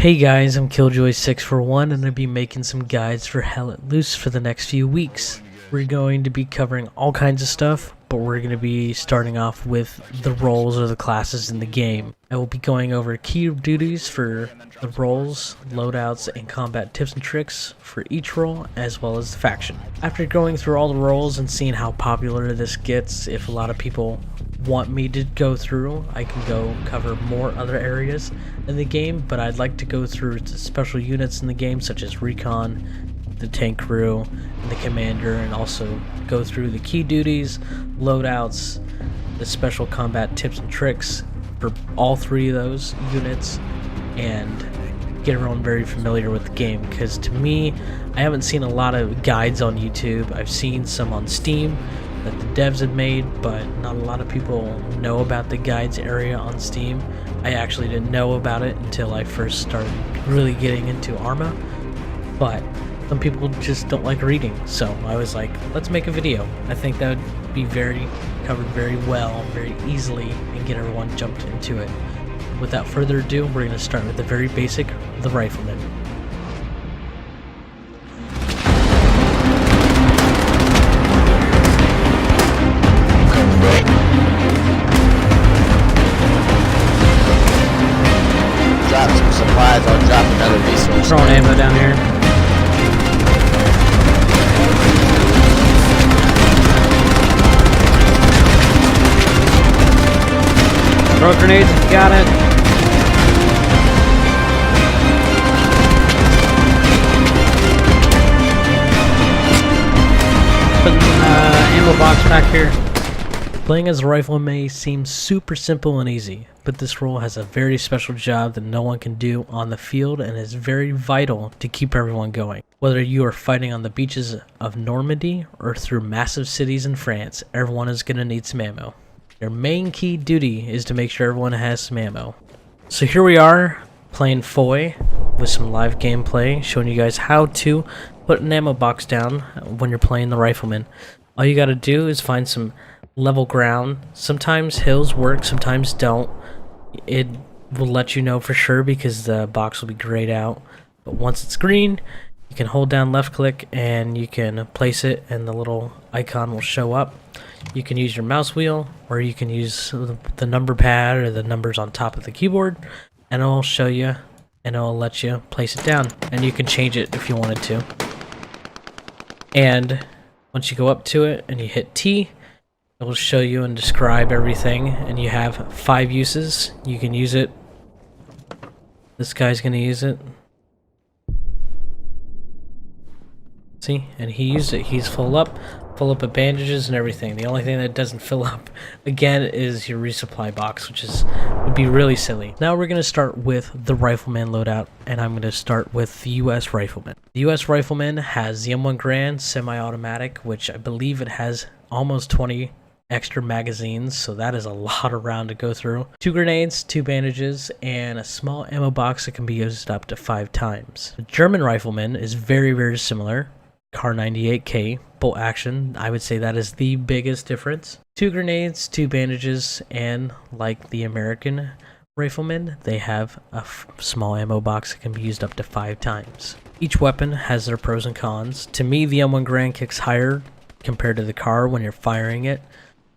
Hey guys, I'm Killjoy641 and I'll be making some guides for Hell Let Loose for the next few weeks. We're going to be covering all kinds of stuff, but we're going to be starting off with the roles or the classes in the game. I will be going over key duties for the roles, loadouts, and combat tips and tricks for each role, as well as the faction. After going through all the roles and seeing how popular this gets, if a lot of people want me to go through, I can go cover more other areas in the game, but I'd like to go through the special units in the game such as recon, the tank crew, and the commander, and also go through the key duties, loadouts, the special combat tips and tricks for all three of those units, and get everyone very familiar with the game, because to me, I haven't seen a lot of guides on YouTube. I've seen some on Steam that the devs had made, but not a lot of people know about the guides area on Steam. I actually didn't know about it until I first started really getting into Arma, but some people just don't like reading, so I was like, let's make a video. I think that would be covered very well, very easily, and get everyone jumped into it. Without further ado, we're going to start with the very basic, the Rifleman. Drop some supplies, I'll drop another resource. Throwing ammo down here. Throw grenades, got it. Putting ammo box back here. Playing as a rifleman may seem super simple and easy, but this role has a very special job that no one can do on the field and is very vital to keep everyone going. Whether you are fighting on the beaches of Normandy or through massive cities in France, everyone is going to need some ammo. Your main key duty is to make sure everyone has some ammo. So here we are, playing Foy with some live gameplay, showing you guys how to put an ammo box down when you're playing the Rifleman. All you gotta do is find some level ground. Sometimes hills work, sometimes don't. It will let you know for sure because the box will be grayed out. But once it's green, you can hold down left click and you can place it and the little icon will show up. You can use your mouse wheel, or you can use the number pad or the numbers on top of the keyboard, and it'll show you and it'll let you place it down, and you can change it if you wanted to. And once you go up to it and you hit T, it will show you and describe everything, and you have 5 uses. You can use it. This guy's gonna use it. See, and he used it. He's full up with bandages and everything. The only thing that doesn't fill up again is your resupply box, which would be really silly. Now we're going to start with the Rifleman loadout, and I'm going to start with the US Rifleman. The US Rifleman has the M1 Garand semi-automatic, which I believe it has almost 20 extra magazines, so that is a lot of round to go through. 2 grenades, 2 bandages, and a small ammo box that can be used up to 5 times. The German Rifleman is very, very similar. Kar 98K, bolt action, I would say that is the biggest difference. 2 grenades, 2 bandages, and like the American Rifleman, they have a small ammo box that can be used up to 5 times. Each weapon has their pros and cons. To me, the M1 Garand kicks higher compared to the Kar when you're firing it,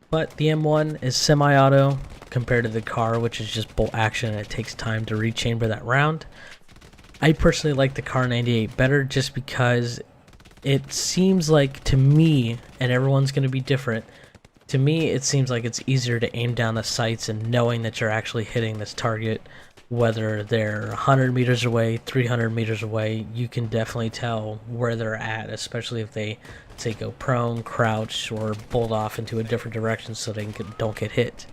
but the M1 is semi-auto compared to the Kar, which is just bolt action and it takes time to rechamber that round. I personally like the Kar 98 better just because it seems like, to me, and everyone's going to be different, to me it seems like it's easier to aim down the sights and knowing that you're actually hitting this target, whether they're 100 meters away, 300 meters away, you can definitely tell where they're at, especially if they, say, go prone, crouch, or bolt off into a different direction so they don't get hit.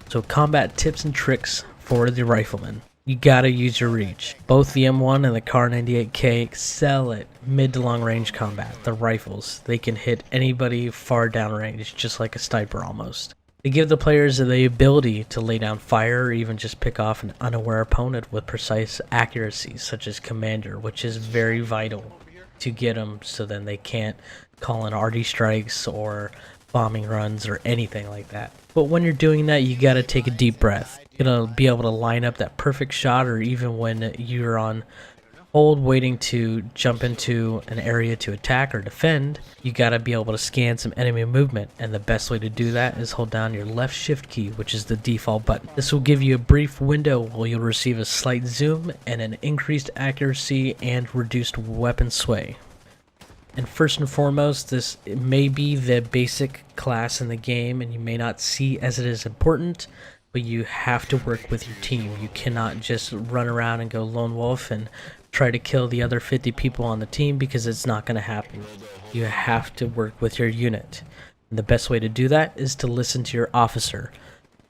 So combat tips and tricks for the Rifleman. You gotta use your reach. Both the M1 and the Kar 98K excel at mid to long range combat. The rifles, they can hit anybody far down range, just like a sniper almost. They give the players the ability to lay down fire or even just pick off an unaware opponent with precise accuracy, such as Commander, which is very vital to get them so then they can't call in RD strikes or bombing runs or anything like that. But when you're doing that, you gotta take a deep breath. You're gonna be able to line up that perfect shot, or even when you're on hold waiting to jump into an area to attack or defend, you gotta be able to scan some enemy movement, and the best way to do that is hold down your left shift key, which is the default button. This will give you a brief window where you'll receive a slight zoom and an increased accuracy and reduced weapon sway. And first and foremost, this may be the basic class in the game and you may not see as it is important, but you have to work with your team. You cannot just run around and go lone wolf and try to kill the other 50 people on the team, because it's not going to happen. You have to work with your unit. And the best way to do that is to listen to your officer.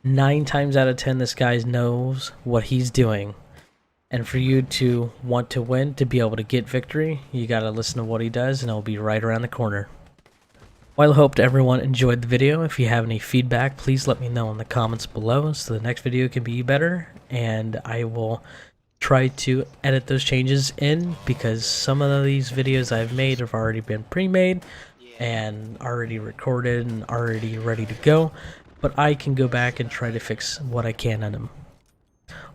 9 times out of 10, this guy knows what he's doing. And for you to want to win, to be able to get victory, you got to listen to what he does, and it'll be right around the corner. Well, I hope everyone enjoyed the video. If you have any feedback, please let me know in the comments below so the next video can be better, and I will try to edit those changes in, because some of these videos I've made have already been pre-made and already recorded and already ready to go, but I can go back and try to fix what I can on them.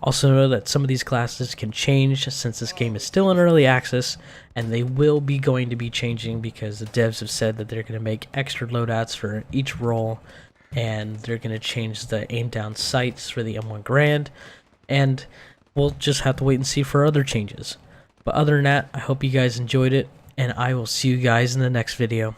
Also know that some of these classes can change since this game is still in early access, and they will be going to be changing because the devs have said that they're going to make extra loadouts for each role, and they're going to change the aim down sights for the M1 Garand, and we'll just have to wait and see for other changes. But other than that, I hope you guys enjoyed it, and I will see you guys in the next video.